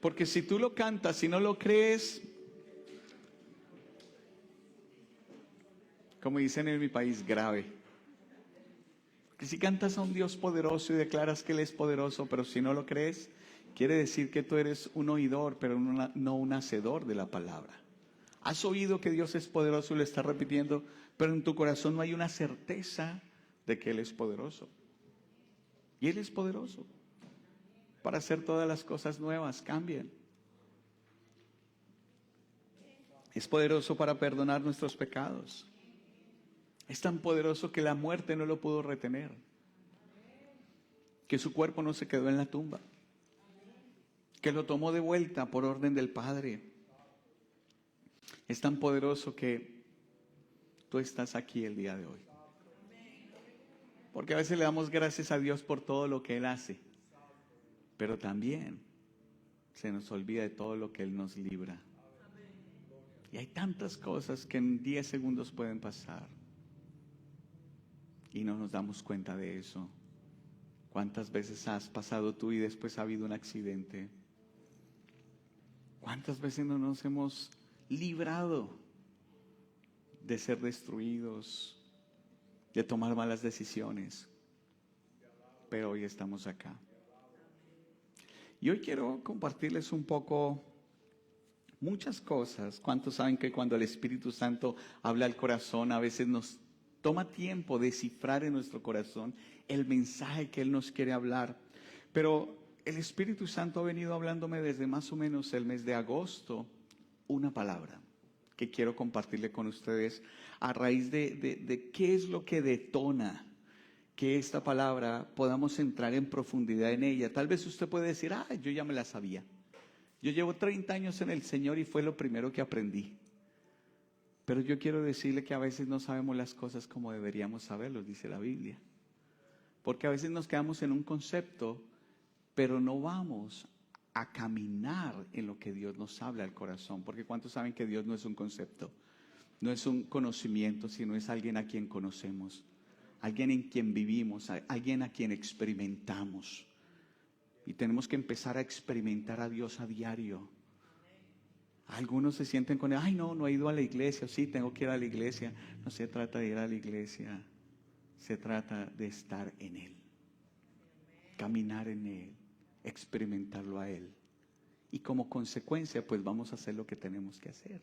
Porque si tú lo cantas y no lo crees, como dicen en mi país, grave. Que si cantas a un Dios poderoso y declaras que Él es poderoso, pero si no lo crees, quiere decir que tú eres un oidor, pero no un hacedor de la palabra. Has oído que Dios es poderoso y lo estás repitiendo, pero en tu corazón no hay una certeza de que Él es poderoso. Y Él es poderoso para hacer todas las cosas nuevas, cambien. Es poderoso para perdonar nuestros pecados. Es tan poderoso que la muerte no lo pudo retener. Que su cuerpo no se quedó en la tumba. Que lo tomó de vuelta por orden del Padre. Es tan poderoso que tú estás aquí el día de hoy. Porque a veces le damos gracias a Dios por todo lo que Él hace. Pero también se nos olvida de todo lo que Él nos libra. Y hay tantas cosas que en 10 segundos pueden pasar. Y no nos damos cuenta de eso. ¿Cuántas veces has pasado tú y después ha habido un accidente? ¿Cuántas veces no nos hemos librado de ser destruidos, de tomar malas decisiones? Pero hoy estamos acá. Y hoy quiero compartirles un poco, muchas cosas. ¿Cuántos saben que cuando el Espíritu Santo habla al corazón, a veces nos toma tiempo descifrar en nuestro corazón el mensaje que Él nos quiere hablar? Pero el Espíritu Santo ha venido hablándome desde más o menos el mes de agosto, una palabra que quiero compartirle con ustedes a raíz de qué es lo que detona que esta palabra podamos entrar en profundidad en ella. Tal vez usted puede decir, yo ya me la sabía. Yo llevo 30 años en el Señor y fue lo primero que aprendí. Pero yo quiero decirle que a veces no sabemos las cosas como deberíamos saberlos, dice la Biblia. Porque a veces nos quedamos en un concepto, pero no vamos a caminar en lo que Dios nos habla al corazón. Porque ¿cuántos saben que Dios no es un concepto? No es un conocimiento, sino es alguien a quien conocemos. Alguien en quien vivimos, alguien a quien experimentamos. Y tenemos que empezar a experimentar a Dios a diario. Algunos se sienten con él, no he ido a la iglesia. Sí, tengo que ir a la iglesia. No se trata de ir a la iglesia, se trata de estar en Él, caminar en Él, experimentarlo a Él. Y como consecuencia, pues vamos a hacer lo que tenemos que hacer.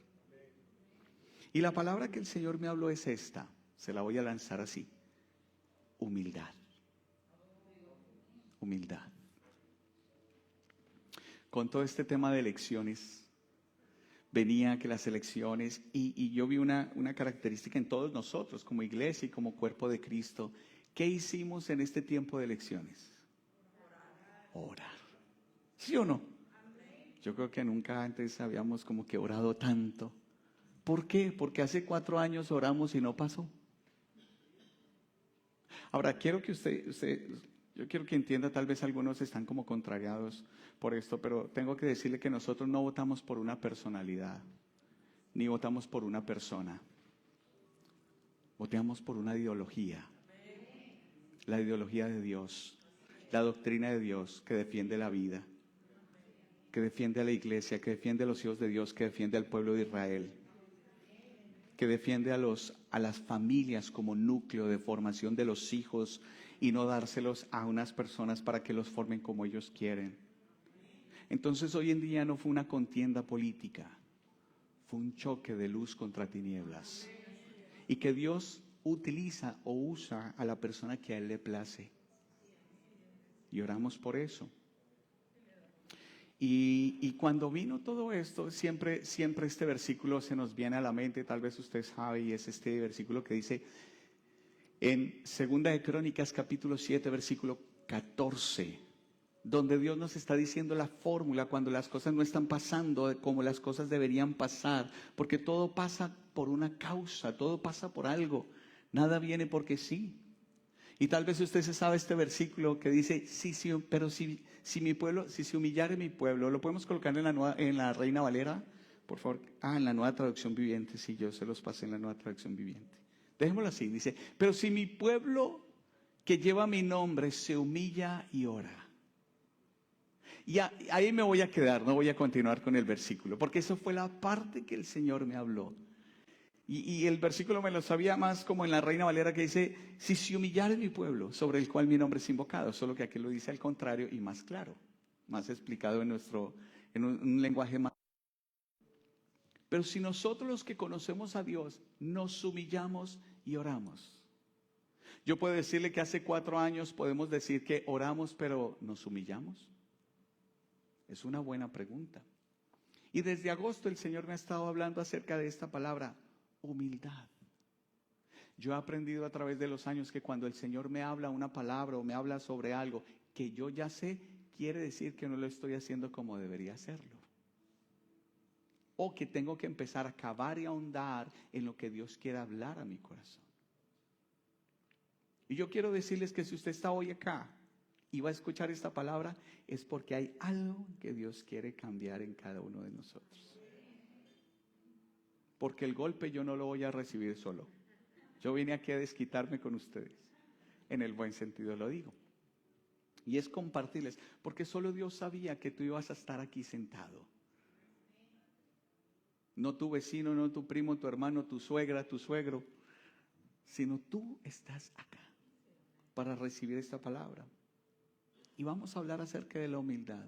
Y la palabra que el Señor me habló es esta, se la voy a lanzar así: humildad. Humildad. Con todo este tema de elecciones, venía que las elecciones, y yo vi una característica en todos nosotros, como iglesia y como cuerpo de Cristo. ¿Qué hicimos en este tiempo de elecciones? Orar. ¿Sí o no? Yo creo que nunca antes habíamos como que orado tanto. ¿Por qué? Porque hace 4 años oramos y no pasó. Ahora, quiero que yo quiero que entienda, tal vez algunos están como contrariados por esto, pero tengo que decirle que nosotros no votamos por una personalidad, ni votamos por una persona. Votamos por una ideología. La ideología de Dios, la doctrina de Dios que defiende la vida, que defiende a la iglesia, que defiende a los hijos de Dios, que defiende al pueblo de Israel, que defiende a las familias como núcleo de formación de los hijos y no dárselos a unas personas para que los formen como ellos quieren. Entonces hoy en día no fue una contienda política, fue un choque de luz contra tinieblas. Y que Dios utiliza o usa a la persona que a Él le place. Y oramos por eso. Y cuando vino todo esto, siempre este versículo se nos viene a la mente, tal vez usted sabe, y es este versículo que dice en 2 de Crónicas capítulo 7, versículo 14, donde Dios nos está diciendo la fórmula cuando las cosas no están pasando como las cosas deberían pasar, porque todo pasa por una causa, todo pasa por algo, nada viene porque sí. Y tal vez usted se sabe este versículo que dice, pero si mi pueblo, si se humillare mi pueblo, ¿lo podemos colocar en la Reina Valera? Por favor. En la Nueva Traducción Viviente, sí, yo se los pasé en la Nueva Traducción Viviente. Dejémoslo así, dice, pero si mi pueblo que lleva mi nombre se humilla y ora Y ahí me voy a quedar, no voy a continuar con el versículo, porque eso fue la parte que el Señor me habló. Y el versículo me lo sabía más como en la Reina Valera, que dice: si se humillare mi pueblo, sobre el cual mi nombre es invocado. Solo que aquí lo dice al contrario y más claro, más explicado en un lenguaje más. Pero si nosotros, los que conocemos a Dios, nos humillamos y oramos. Yo puedo decirle que hace 4 años podemos decir que oramos, pero ¿nos humillamos? Es una buena pregunta. Y desde agosto el Señor me ha estado hablando acerca de esta palabra: humildad. Yo he aprendido a través de los años que cuando el Señor me habla una palabra o me habla sobre algo que yo ya sé, quiere decir que no lo estoy haciendo como debería hacerlo. O que tengo que empezar a cavar y ahondar en lo que Dios quiere hablar a mi corazón. Y yo quiero decirles que si usted está hoy acá y va a escuchar esta palabra, es porque hay algo que Dios quiere cambiar en cada uno de nosotros. Porque el golpe yo no lo voy a recibir solo. Yo vine aquí a desquitarme con ustedes. En el buen sentido lo digo. Y es compartirles, porque solo Dios sabía que tú ibas a estar aquí sentado. No tu vecino, no tu primo, tu hermano, tu suegra, tu suegro, sino tú estás acá para recibir esta palabra. Y vamos a hablar acerca de la humildad.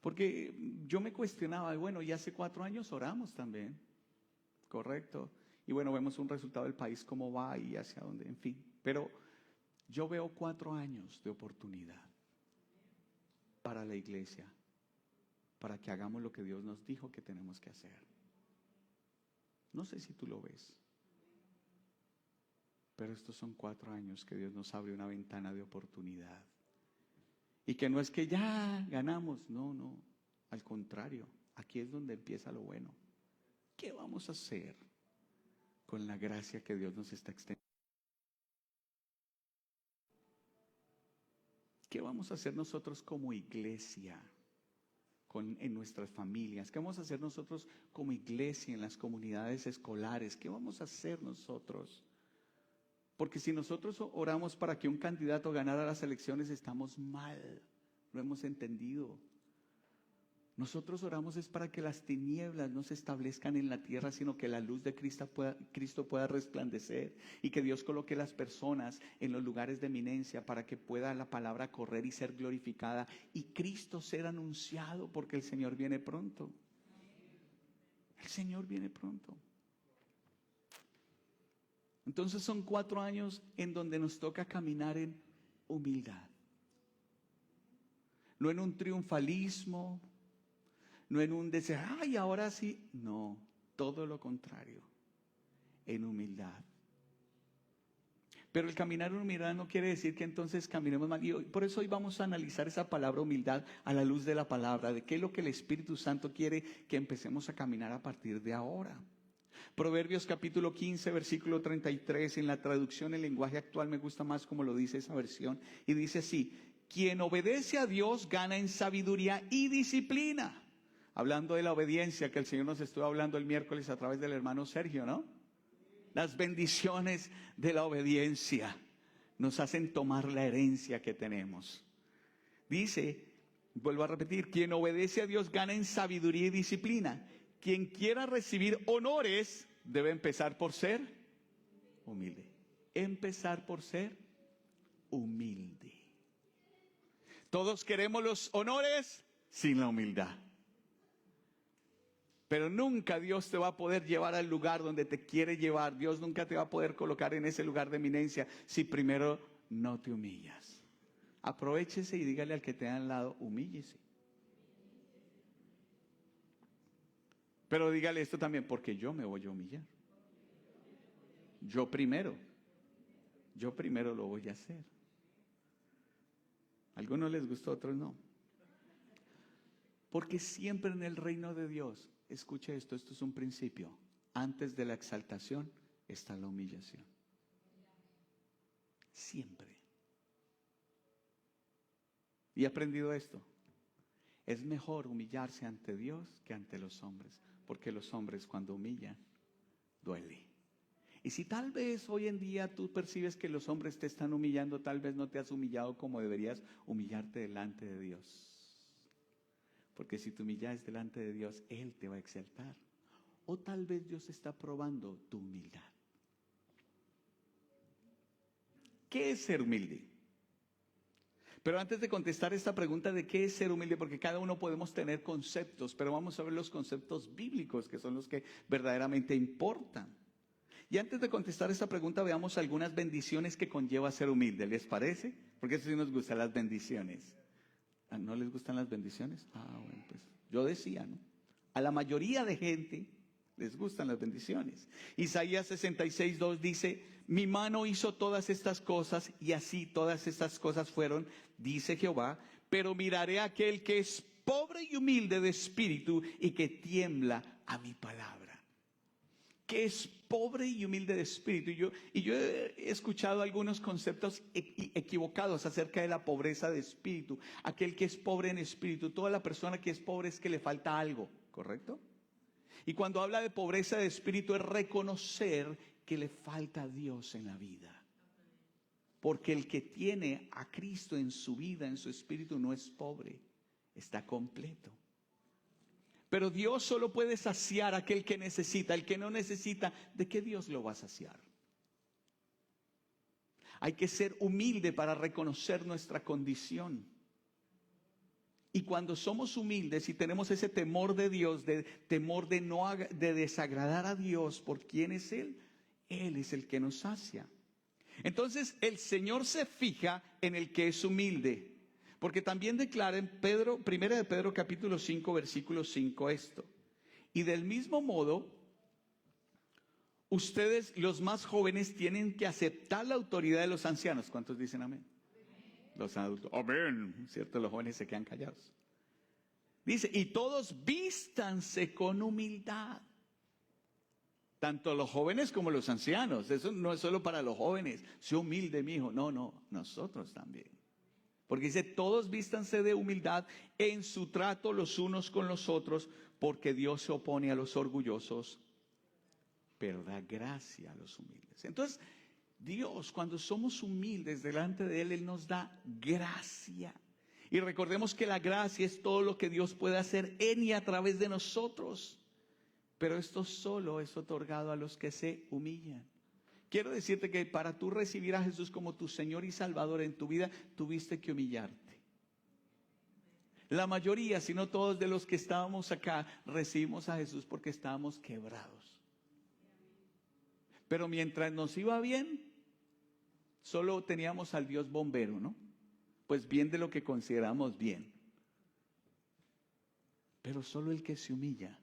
Porque yo me cuestionaba, bueno, y hace 4 años oramos también, correcto. Y bueno, vemos un resultado del país, cómo va y hacia dónde, en fin. Pero yo veo 4 años de oportunidad para la iglesia, para que hagamos lo que Dios nos dijo que tenemos que hacer. No sé si tú lo ves, pero estos son 4 años que Dios nos abre una ventana de oportunidad. Y que no es que ya ganamos, no, al contrario, aquí es donde empieza lo bueno. ¿Qué vamos a hacer con la gracia que Dios nos está extendiendo? ¿Qué vamos a hacer nosotros como iglesia en nuestras familias? ¿Qué vamos a hacer nosotros como iglesia en las comunidades escolares? ¿Qué vamos a hacer nosotros? Porque si nosotros oramos para que un candidato ganara las elecciones, estamos mal, lo hemos entendido. Nosotros oramos es para que las tinieblas no se establezcan en la tierra, sino que la luz de Cristo pueda resplandecer, y que Dios coloque las personas en los lugares de eminencia para que pueda la palabra correr y ser glorificada y Cristo ser anunciado, porque el Señor viene pronto. El Señor viene pronto. Entonces son 4 años en donde nos toca caminar en humildad. No en un triunfalismo, no en un decir, ay, ahora sí. No, todo lo contrario, en humildad. Pero el caminar en humildad no quiere decir que entonces caminemos mal. Y por eso hoy vamos a analizar esa palabra humildad a la luz de la palabra, de qué es lo que el Espíritu Santo quiere que empecemos a caminar a partir de ahora. Proverbios capítulo 15, versículo 33, en la traducción en lenguaje actual me gusta más como lo dice esa versión, y dice así: quien obedece a Dios gana en sabiduría y disciplina. Hablando de la obediencia que el Señor nos estuvo hablando el miércoles a través del hermano Sergio, ¿no? Las bendiciones de la obediencia nos hacen tomar la herencia que tenemos. Dice, vuelvo a repetir, quien obedece a Dios gana en sabiduría y disciplina. Quien quiera recibir honores debe empezar por ser humilde. Empezar por ser humilde. Todos queremos los honores sin la humildad. Pero nunca Dios te va a poder llevar al lugar donde te quiere llevar. Dios nunca te va a poder colocar en ese lugar de eminencia si primero no te humillas. Aprovechese y dígale al que te da al lado, humíllese. Pero dígale esto también, porque yo me voy a humillar. Yo primero lo voy a hacer. A algunos les gustó, a otros no. Porque siempre en el reino de Dios, escuche esto es un principio, antes de la exaltación está la humillación. Siempre. Y he aprendido esto. Es mejor humillarse ante Dios que ante los hombres, porque los hombres cuando humillan, duele. Y si tal vez hoy en día tú percibes que los hombres te están humillando, tal vez no te has humillado como deberías humillarte delante de Dios. Porque si te humillas delante de Dios, Él te va a exaltar. O tal vez Dios está probando tu humildad. ¿Qué es ser humilde? Pero antes de contestar esta pregunta de qué es ser humilde, porque cada uno podemos tener conceptos, pero vamos a ver los conceptos bíblicos, que son los que verdaderamente importan. Y antes de contestar esta pregunta, veamos algunas bendiciones que conlleva ser humilde. ¿Les parece? Porque eso sí nos gustan las bendiciones. ¿No les gustan las bendiciones? Bueno, pues yo decía, ¿no? A la mayoría de gente les gustan las bendiciones. Isaías 66:2 dice: mi mano hizo todas estas cosas, y así todas estas cosas fueron, dice Jehová, pero miraré a aquel que es pobre y humilde de espíritu y que tiembla a mi palabra. Que es pobre y humilde de espíritu. Y yo he escuchado algunos conceptos equivocados acerca de la pobreza de espíritu. Aquel que es pobre en espíritu, toda la persona que es pobre es que le falta algo, ¿correcto? Y cuando habla de pobreza de espíritu es reconocer que le falta a Dios en la vida. Porque el que tiene a Cristo en su vida, en su espíritu, no es pobre, está completo. Pero Dios solo puede saciar a aquel que necesita. El que no necesita, ¿de qué Dios lo va a saciar? Hay que ser humilde para reconocer nuestra condición. Y cuando somos humildes y tenemos ese temor de Dios, temor de desagradar a Dios por quién es Él es el que nos sacia. Entonces el Señor se fija en el que es humilde. Porque también declara en Primera de Pedro capítulo 5, versículo 5 esto. Y del mismo modo, ustedes los más jóvenes tienen que aceptar la autoridad de los ancianos. ¿Cuántos dicen amén? Los adultos, amén. ¿Cierto? Los jóvenes se quedan callados. Dice, y todos vístanse con humildad. Tanto los jóvenes como los ancianos. Eso no es solo para los jóvenes. Sé humilde, mi hijo. No, nosotros también. Porque dice, todos vístanse de humildad en su trato los unos con los otros, porque Dios se opone a los orgullosos, pero da gracia a los humildes. Entonces, Dios, cuando somos humildes delante de Él, Él nos da gracia. Y recordemos que la gracia es todo lo que Dios puede hacer en y a través de nosotros. Pero esto solo es otorgado a los que se humillan. Quiero decirte que para tú recibir a Jesús como tu Señor y Salvador en tu vida, tuviste que humillarte. La mayoría, si no todos de los que estábamos acá, recibimos a Jesús porque estábamos quebrados. Pero mientras nos iba bien, solo teníamos al Dios bombero, ¿no? Pues bien de lo que consideramos bien. Pero solo el que se humilla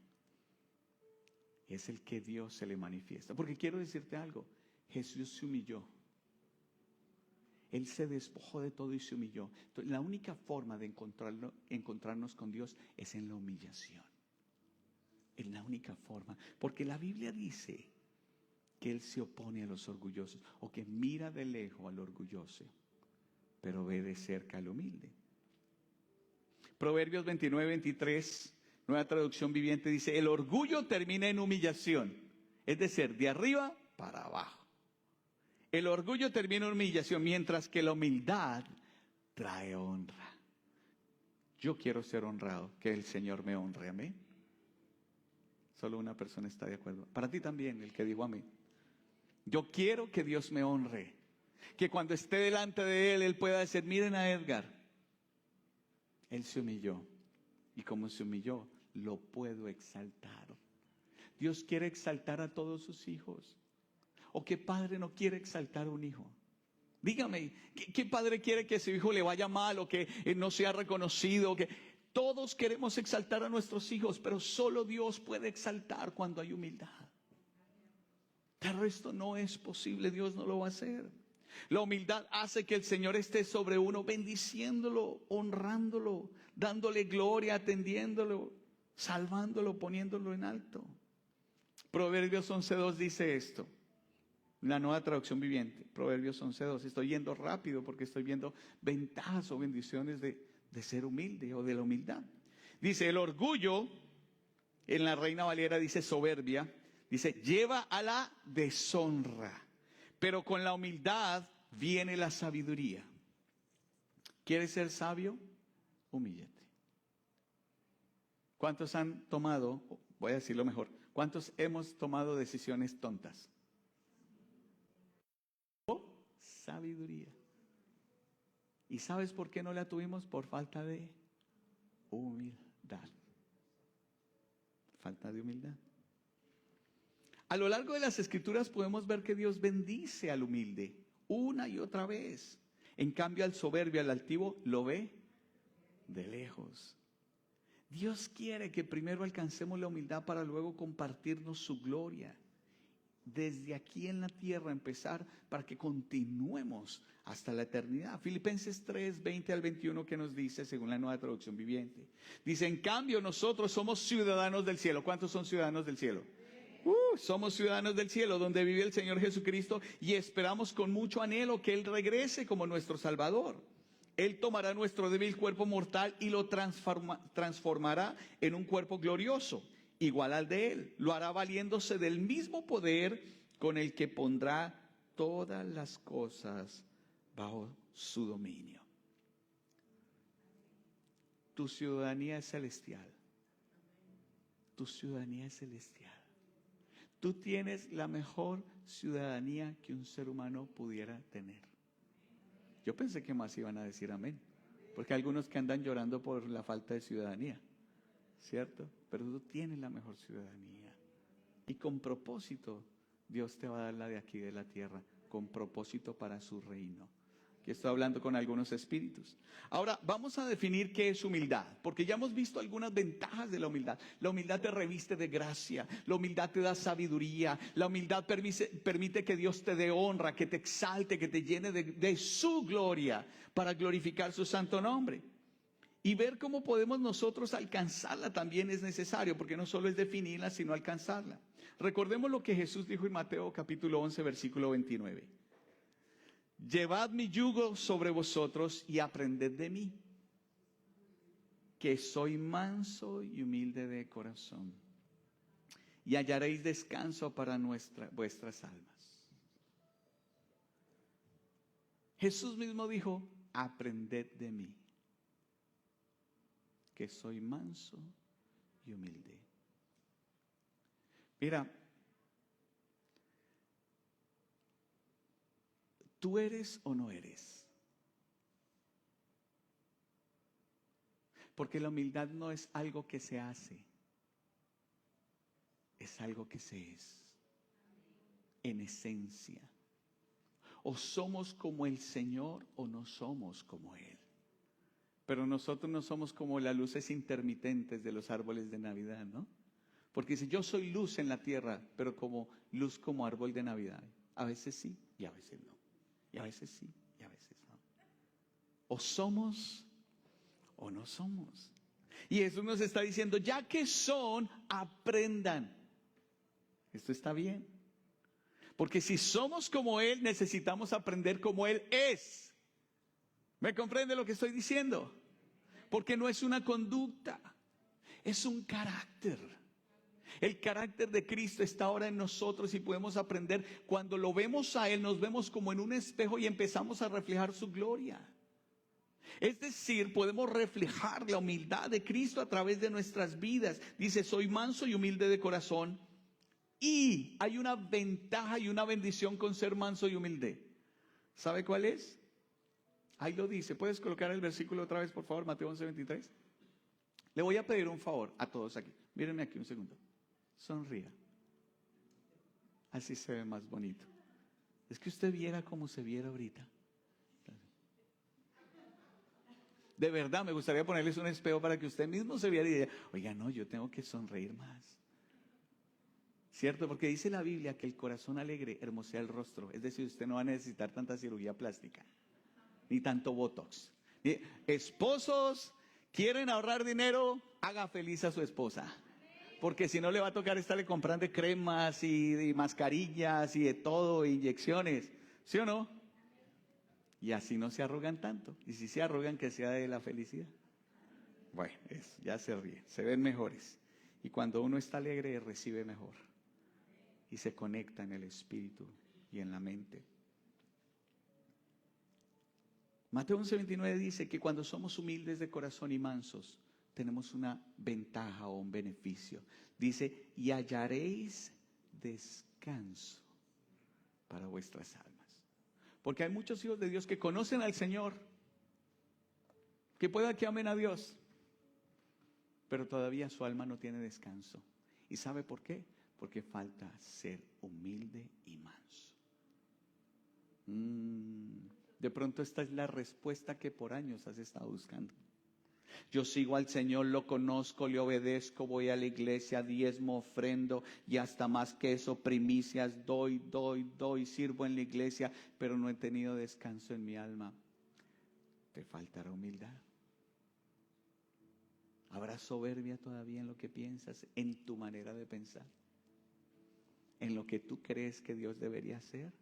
es el que Dios se le manifiesta. Porque quiero decirte algo. Jesús se humilló. Él se despojó de todo y se humilló. Entonces, la única forma de encontrarnos con Dios es en la humillación. Es la única forma. Porque la Biblia dice que Él se opone a los orgullosos, o que mira de lejos al orgulloso, pero ve de cerca al humilde. Proverbios 29:23, Nueva Traducción Viviente, dice: el orgullo termina en humillación. Es decir, de arriba para abajo. El orgullo termina en humillación, mientras que la humildad trae honra. Yo quiero ser honrado, que el Señor me honre. Amén. Solo una persona está de acuerdo. Para ti también, el que dijo amén. Yo quiero que Dios me honre. Que cuando esté delante de Él, Él pueda decir: miren a Edgar. Él se humilló. Y como se humilló, lo puedo exaltar. Dios quiere exaltar a todos sus hijos. ¿O qué padre no quiere exaltar a un hijo? Dígame, ¿qué padre quiere que su hijo le vaya mal o que no sea reconocido? Todos queremos exaltar a nuestros hijos, pero solo Dios puede exaltar cuando hay humildad. El resto no es posible, Dios no lo va a hacer. La humildad hace que el Señor esté sobre uno, bendiciéndolo, honrándolo, dándole gloria, atendiéndolo, salvándolo, poniéndolo en alto. Proverbios 11:2 dice esto. La Nueva Traducción Viviente, Proverbios 11:2. Estoy yendo rápido porque estoy viendo ventajas o bendiciones de ser humilde o de la humildad. Dice: el orgullo, en la Reina Valera dice soberbia, dice lleva a la deshonra, pero con la humildad viene la sabiduría. ¿Quieres ser sabio? Humíllate. ¿Cuántos han tomado, voy a decirlo mejor, cuántos hemos tomado decisiones tontas? Sabiduría. ¿Y sabes por qué no la tuvimos? Por falta de humildad. Falta de humildad. A lo largo de las Escrituras podemos ver que Dios bendice al humilde una y otra vez. En cambio, al soberbio, al altivo, lo ve de lejos. Dios quiere que primero alcancemos la humildad para luego compartirnos su gloria. Desde aquí en la tierra empezar para que continuemos hasta la eternidad. Filipenses 3, 20 al 21, que nos dice, según la Nueva Traducción Viviente. Dice, en cambio nosotros somos ciudadanos del cielo. ¿Cuántos son ciudadanos del cielo? Somos ciudadanos del cielo, donde vive el Señor Jesucristo, y esperamos con mucho anhelo que Él regrese como nuestro Salvador. Él tomará nuestro débil cuerpo mortal y lo transformará en un cuerpo glorioso, igual al de Él. Lo hará valiéndose del mismo poder con el que pondrá todas las cosas bajo su dominio. Tu ciudadanía es celestial. Tu ciudadanía es celestial. Tú tienes la mejor ciudadanía que un ser humano pudiera tener. Yo pensé que más iban a decir amén, porque hay algunos que andan llorando por la falta de ciudadanía, ¿cierto? Pero tú tienes la mejor ciudadanía. Y con propósito, Dios te va a dar la de aquí de la tierra, con propósito para su reino. Aquí estoy hablando con algunos espíritus. Ahora, vamos a definir qué es humildad, porque ya hemos visto algunas ventajas de la humildad. La humildad te reviste de gracia, la humildad te da sabiduría, la humildad permite que Dios te dé honra, que te exalte, que te llene de su gloria para glorificar su santo nombre. Y ver cómo podemos nosotros alcanzarla también es necesario, porque no solo es definirla, sino alcanzarla. Recordemos lo que Jesús dijo en Mateo capítulo 11, versículo 29. Llevad mi yugo sobre vosotros y aprended de mí, que soy manso y humilde de corazón, y hallaréis descanso para vuestras almas. Jesús mismo dijo, aprended de mí, que soy manso y humilde. Mira, ¿tú eres o no eres? Porque la humildad no es algo que se hace, es algo que se es, en esencia. O somos como el Señor o no somos como Él. Pero nosotros no somos como las luces intermitentes de los árboles de Navidad, ¿no? Porque dice, yo soy luz en la tierra, pero como luz como árbol de Navidad. A veces sí y a veces no. Y a veces sí y a veces no. O somos o no somos. Y Jesús nos está diciendo, ya que son, aprendan. Esto está bien. Porque si somos como Él, necesitamos aprender como Él es. ¿Me comprende lo que estoy diciendo? Porque no es una conducta, es un carácter. El carácter de Cristo está ahora en nosotros y podemos aprender. Cuando lo vemos a Él, nos vemos como en un espejo y empezamos a reflejar su gloria. Es decir, podemos reflejar la humildad de Cristo a través de nuestras vidas. Dice, soy manso y humilde de corazón. Y hay una ventaja y una bendición con ser manso y humilde. ¿Sabe cuál es? Ahí lo dice. ¿Puedes colocar el versículo otra vez, por favor? Mateo 11:23. Le voy a pedir un favor a todos aquí. Mírenme aquí un segundo. Sonría. Así se ve más bonito. Es que usted viera como se viera ahorita. De verdad, me gustaría ponerles un espejo para que usted mismo se viera y diga, oiga, no, yo tengo que sonreír más. ¿Cierto? Porque dice la Biblia que el corazón alegre hermosea el rostro. Es decir, usted no va a necesitar tanta cirugía plástica, ni tanto botox. Esposos, ¿quieren ahorrar dinero? Haga feliz a su esposa. Porque si no le va a tocar estarle comprando cremas y mascarillas y de todo, inyecciones. ¿Sí o no? Y así no se arrugan tanto. Y si se arrugan, que sea de la felicidad. Bueno, ya se ríen, se ven mejores. Y cuando uno está alegre, recibe mejor. Y se conecta en el espíritu y en la mente. Mateo 11:29 dice que cuando somos humildes de corazón y mansos, tenemos una ventaja o un beneficio. Dice, y hallaréis descanso para vuestras almas. Porque hay muchos hijos de Dios que conocen al Señor, que pueda que amen a Dios, pero todavía su alma no tiene descanso. ¿Y sabe por qué? Porque falta ser humilde y manso. De pronto esta es la respuesta que por años has estado buscando. Yo sigo al Señor, lo conozco, le obedezco, voy a la iglesia, diezmo, ofrendo y hasta más que eso, primicias, doy, sirvo en la iglesia, pero no he tenido descanso en mi alma. Te faltará humildad. ¿Habrá soberbia todavía en lo que piensas, en tu manera de pensar? ¿En lo que tú crees que Dios debería hacer?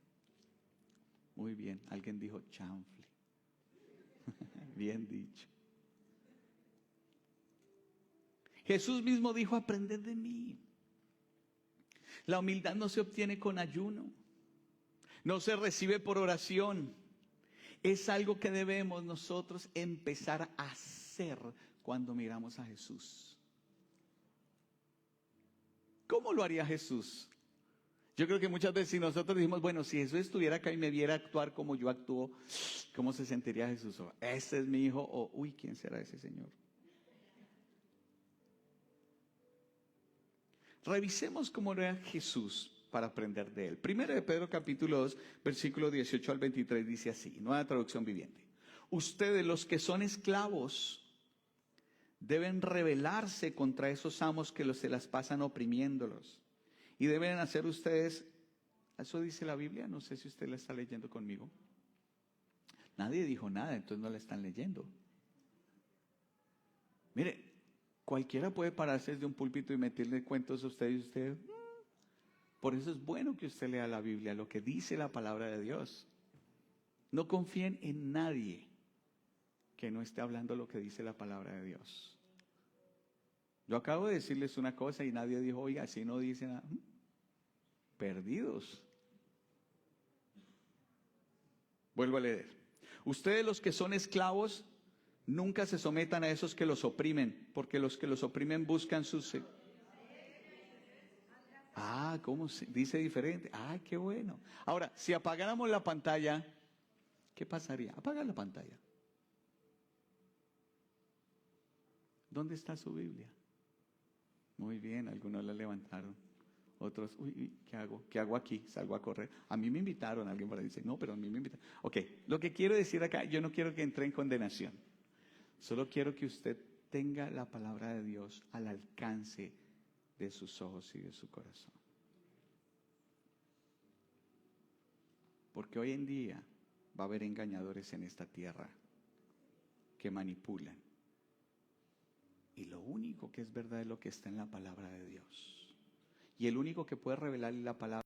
Muy bien, alguien dijo chanfle. Bien dicho. Jesús mismo dijo, aprended de mí. La humildad no se obtiene con ayuno, no se recibe por oración. Es algo que debemos nosotros empezar a hacer cuando miramos a Jesús. ¿Cómo lo haría Jesús? Yo creo que muchas veces si nosotros decimos, bueno, si Jesús estuviera acá y me viera actuar como yo actúo, ¿cómo se sentiría Jesús? O, ese es mi hijo, o uy, ¿quién será ese Señor? Revisemos cómo era Jesús para aprender de él. Primero de Pedro capítulo 2, versículo 18 al 23 dice así, nueva traducción viviente. Ustedes los que son esclavos deben rebelarse contra esos amos que se las pasan oprimiéndolos. Y deben hacer ustedes, eso dice la Biblia, no sé si usted la está leyendo conmigo. Nadie dijo nada, entonces no la están leyendo. Mire, cualquiera puede pararse desde un púlpito y meterle cuentos a usted y usted. Por eso es bueno que usted lea la Biblia, lo que dice la palabra de Dios. No confíen en nadie que no esté hablando lo que dice la palabra de Dios. Yo acabo de decirles una cosa y nadie dijo, oiga, así no dice nada. Perdidos. Vuelvo a leer. Ustedes los que son esclavos, nunca se sometan a esos que los oprimen, porque los que los oprimen buscan sus... ¿cómo se dice diferente? Qué bueno. Ahora, si apagáramos la pantalla, ¿qué pasaría? Apaga la pantalla. ¿Dónde está su Biblia? Muy bien, algunos la levantaron. Otros, ¿qué hago? ¿Qué hago aquí? Salgo a correr. A mí me invitaron, alguien por ahí dice, no, pero a mí me invitaron. Ok, lo que quiero decir acá, yo no quiero que entre en condenación. Solo quiero que usted tenga la palabra de Dios al alcance de sus ojos y de su corazón. Porque hoy en día va a haber engañadores en esta tierra que manipulan. Y lo único que es verdad es lo que está en la palabra de Dios. Y el único que puede revelarle la palabra